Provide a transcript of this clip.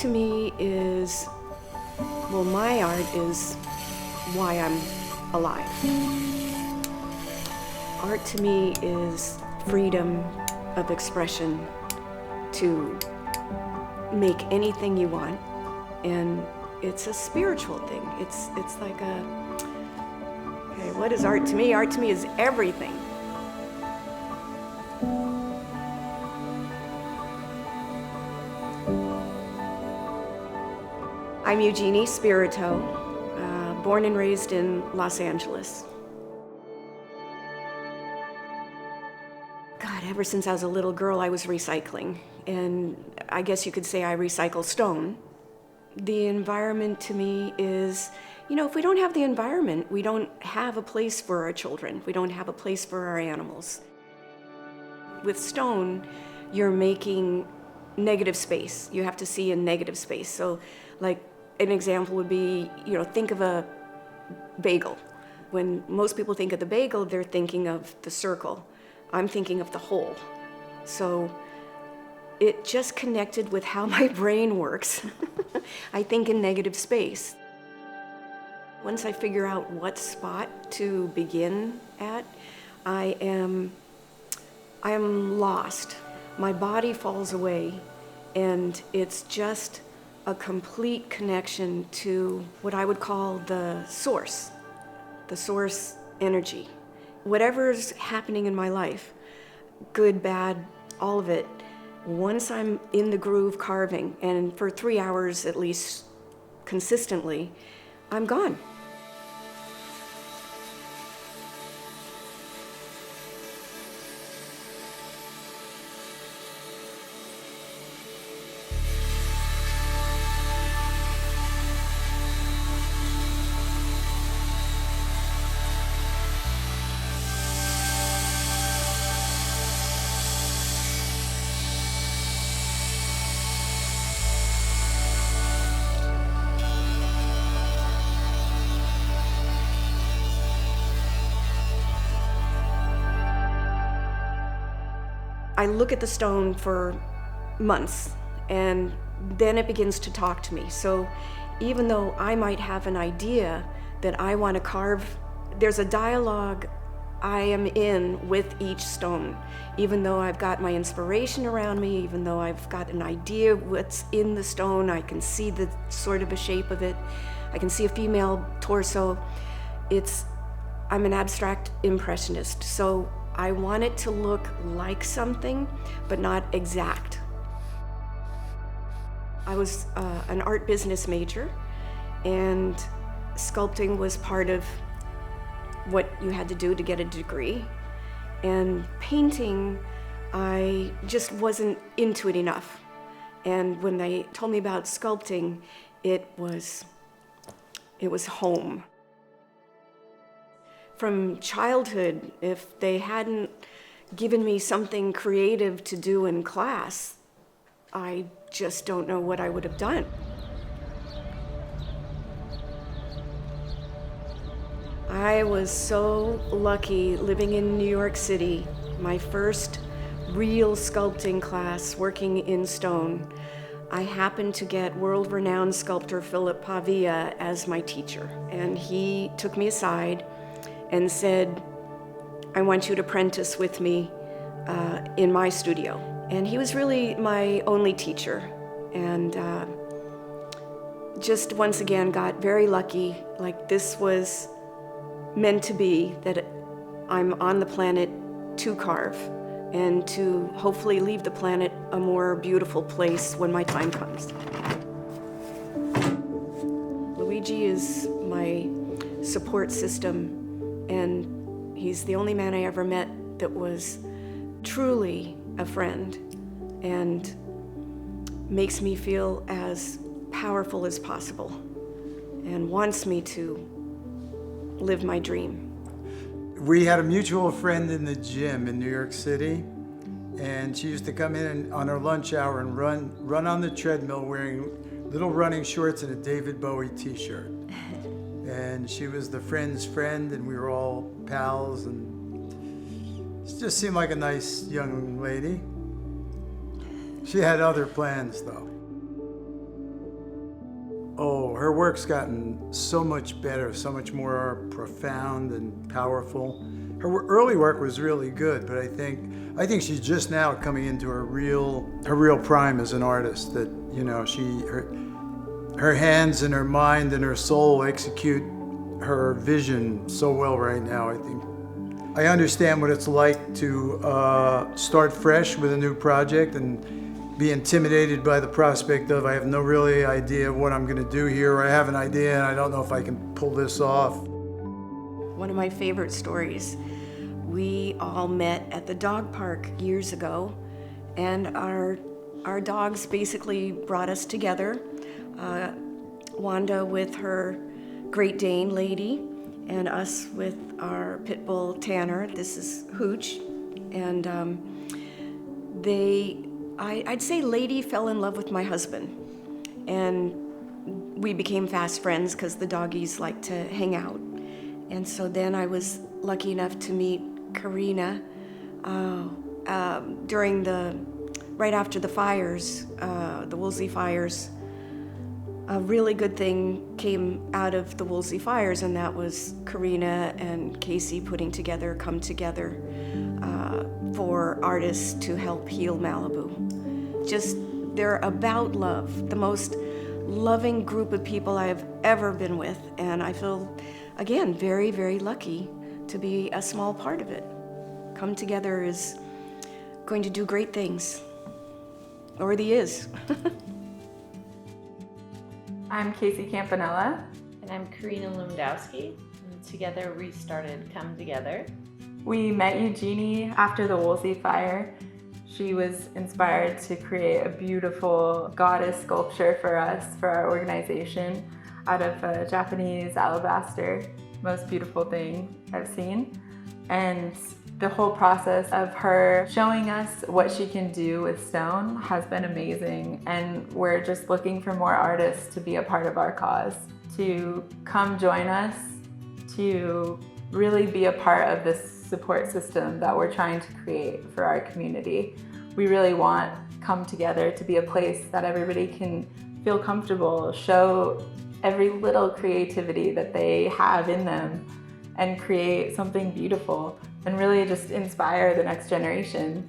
to me is, well, my art is why I'm alive. Art to me is freedom of expression to make anything you want, and it's a spiritual thing. It's like okay, what is art to me? Art to me is everything. I'm Eugenie Spirito, born and raised in Los Angeles. God, ever since I was a little girl, I was recycling. And I guess you could say I recycle stone. The environment to me is, if we don't have the environment, we don't have a place for our children. We don't have a place for our animals. With stone, you're making negative space. You have to see in negative space. So, like, an example would be, think of a bagel. When most people think of the bagel, they're thinking of the circle. I'm thinking of the whole. So it just connected with how my brain works. I think in negative space. Once I figure out what spot to begin at, I am lost. My body falls away, and it's just a complete connection to what I would call the source energy. Whatever's happening in my life, good, bad, all of it, once I'm in the groove carving, and for 3 hours at least consistently, I'm gone. I look at the stone for months, and then it begins to talk to me. So even though I might have an idea that I want to carve, there's a dialogue I am in with each stone. Even though I've got my inspiration around me, even though I've got an idea what's in the stone, I can see the sort of a shape of it. I can see a female torso. I'm an abstract impressionist, so I want it to look like something, but not exact. I was an art business major, and sculpting was part of what you had to do to get a degree. And painting, I just wasn't into it enough. And when they told me about sculpting, it was home. From childhood, if they hadn't given me something creative to do in class, I just don't know what I would have done. I was so lucky living in New York City. My first real sculpting class working in stone, I happened to get world-renowned sculptor Philip Pavia as my teacher. And he took me aside and said, I want you to apprentice with me in my studio. And he was really my only teacher. And just once again got very lucky, like this was meant to be, that I'm on the planet to carve and to hopefully leave the planet a more beautiful place when my time comes. Luigi is my support system, and he's the only man I ever met that was truly a friend and makes me feel as powerful as possible and wants me to live my dream. We had a mutual friend in the gym in New York City, and she used to come in on her lunch hour and run on the treadmill wearing little running shorts and a David Bowie t-shirt. And she was the friend's friend, and we were all pals, and she just seemed like a nice young lady. She had other plans, though. Oh, her work's gotten so much better, so much more profound and powerful. Early work was really good, but I think she's just now coming into her real prime as an artist. That her hands and her mind and her soul execute her vision so well right now. I think I understand what it's like to start fresh with a new project and be intimidated by the prospect of I have no really idea what I'm going to do here, or I have an idea and I don't know if I can pull this off. One of my favorite stories, we all met at the dog park years ago, and our dogs basically brought us together. Wanda with her Great Dane Lady, and us with our pit bull Tanner. This is Hooch, and I'd say Lady fell in love with my husband, and we became fast friends because the doggies like to hang out. And so then I was lucky enough to meet Karina right after the fires, the Woolsey fires. A really good thing came out of the Woolsey fires, and that was Karina and Casey come together for artists to help heal Malibu. They're about love, the most loving group of people I have ever been with, and I feel, again, very, very lucky to be a small part of it. Come Together is going to do great things. Already is. I'm Casey Campanella. And I'm Karina Lewandowski. And together we started Come Together. We met Eugenie after the Woolsey fire. She was inspired to create a beautiful goddess sculpture for us, for our organization, out of a Japanese alabaster. Most beautiful thing I've seen. And the whole process of her showing us what she can do with stone has been amazing, and we're just looking for more artists to be a part of our cause, to come join us, to really be a part of this support system that we're trying to create for our community. We really want Come Together to be a place that everybody can feel comfortable, show every little creativity that they have in them, and create something beautiful and really just inspire the next generation.